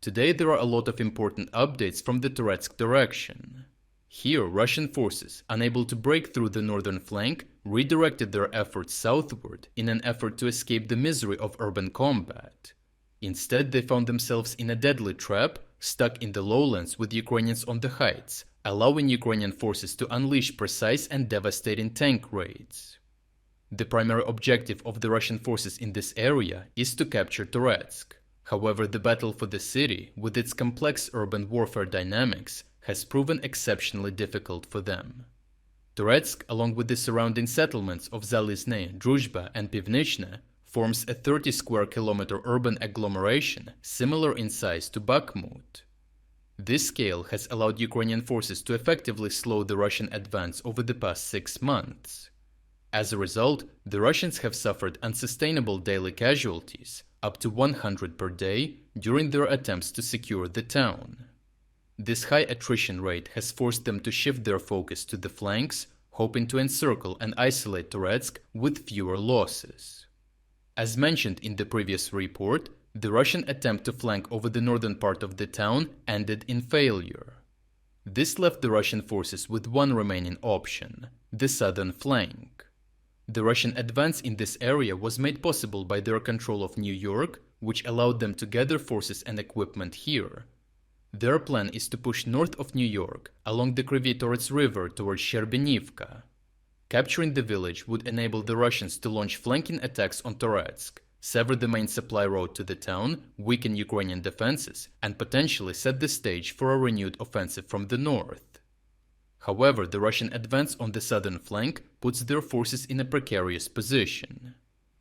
Today there are a lot of important updates from the Toretsk direction. Here, Russian forces, unable to break through the northern flank, redirected their efforts southward in an effort to escape the misery of urban combat. Instead, they found themselves in a deadly trap, stuck in the lowlands with Ukrainians on the heights, allowing Ukrainian forces to unleash precise and devastating tank raids. The primary objective of the Russian forces in this area is to capture Toretsk. However, the battle for the city, with its complex urban warfare dynamics, has proven exceptionally difficult for them. Toretsk, along with the surrounding settlements of Zalizne, Druzhba and Pivnichne, forms a 30 square kilometer urban agglomeration similar in size to Bakhmut. This scale has allowed Ukrainian forces to effectively slow the Russian advance over the past 6 months. As a result, the Russians have suffered unsustainable daily casualties, up to 100 per day, during their attempts to secure the town. This high attrition rate has forced them to shift their focus to the flanks, hoping to encircle and isolate Toretsk with fewer losses. As mentioned in the previous report, the Russian attempt to flank over the northern part of the town ended in failure. This left the Russian forces with one remaining option: the southern flank. The Russian advance in this area was made possible by their control of New York, which allowed them to gather forces and equipment here. Their plan is to push north of New York, along the Toretsk River towards Shcherbenivka. Capturing the village would enable the Russians to launch flanking attacks on Toretsk, sever the main supply road to the town, weaken Ukrainian defenses, and potentially set the stage for a renewed offensive from the north. However, the Russian advance on the southern flank puts their forces in a precarious position.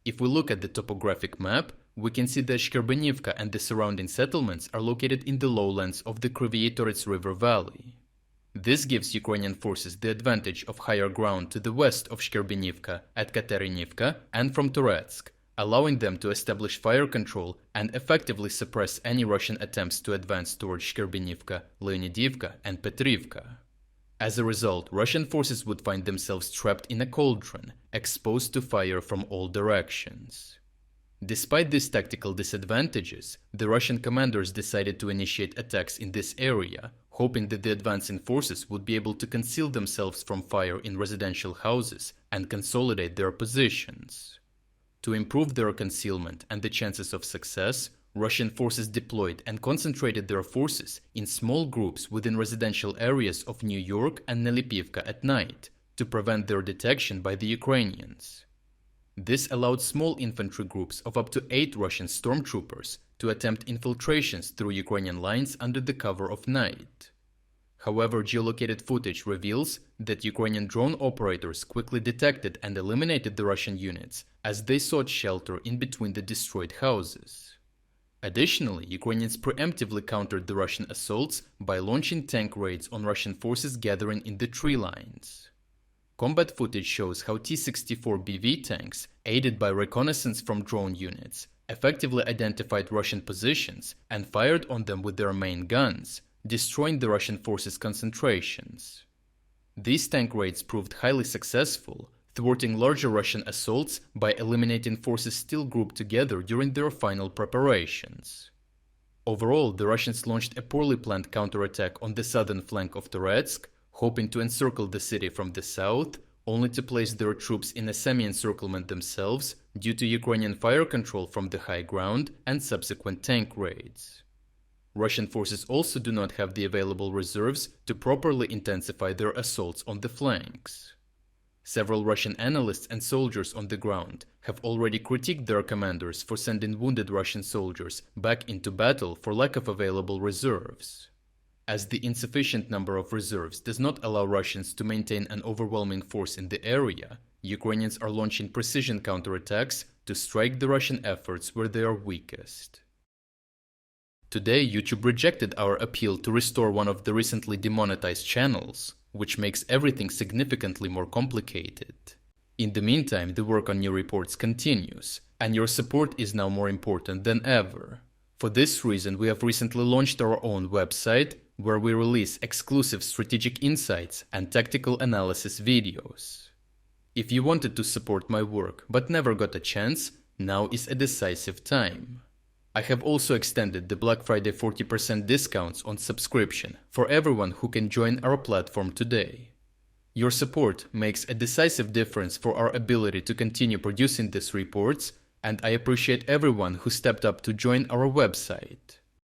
If we look at the topographic map, we can see that Shcherbenivka and the surrounding settlements are located in the lowlands of the Toretsk River Valley. This gives Ukrainian forces the advantage of higher ground to the west of Shcherbenivka at Katerinivka and from Toretsk, allowing them to establish fire control and effectively suppress any Russian attempts to advance towards Shcherbenivka, Leonidivka and Petrivka. As a result, Russian forces would find themselves trapped in a cauldron, exposed to fire from all directions. Despite these tactical disadvantages, the Russian commanders decided to initiate attacks in this area, hoping that the advancing forces would be able to conceal themselves from fire in residential houses and consolidate their positions. To improve their concealment and the chances of success, Russian forces deployed and concentrated their forces in small groups within residential areas of New York and Nelipivka at night, to prevent their detection by the Ukrainians. This allowed small infantry groups of up to 8 Russian stormtroopers to attempt infiltrations through Ukrainian lines under the cover of night. However, geolocated footage reveals that Ukrainian drone operators quickly detected and eliminated the Russian units as they sought shelter in between the destroyed houses. Additionally, Ukrainians preemptively countered the Russian assaults by launching tank raids on Russian forces gathering in the tree lines. Combat footage shows how T-64BV tanks, aided by reconnaissance from drone units, effectively identified Russian positions and fired on them with their main guns, destroying the Russian forces' concentrations. These tank raids proved highly successful, thwarting larger Russian assaults by eliminating forces still grouped together during their final preparations. Overall, the Russians launched a poorly planned counterattack on the southern flank of Toretsk, hoping to encircle the city from the south, only to place their troops in a semi-encirclement themselves due to Ukrainian fire control from the high ground and subsequent tank raids. Russian forces also do not have the available reserves to properly intensify their assaults on the flanks. Several Russian analysts and soldiers on the ground have already critiqued their commanders for sending wounded Russian soldiers back into battle for lack of available reserves. As the insufficient number of reserves does not allow Russians to maintain an overwhelming force in the area, Ukrainians are launching precision counterattacks to strike the Russian efforts where they are weakest. Today, YouTube rejected our appeal to restore one of the recently demonetized channels, which makes everything significantly more complicated. In the meantime, the work on new reports continues, and your support is now more important than ever. For this reason, we have recently launched our own website, where we release exclusive strategic insights and tactical analysis videos. If you wanted to support my work but never got a chance, now is a decisive time. I have also extended the Black Friday 40% discounts on subscription for everyone who can join our platform today. Your support makes a decisive difference for our ability to continue producing these reports, and I appreciate everyone who stepped up to join our website.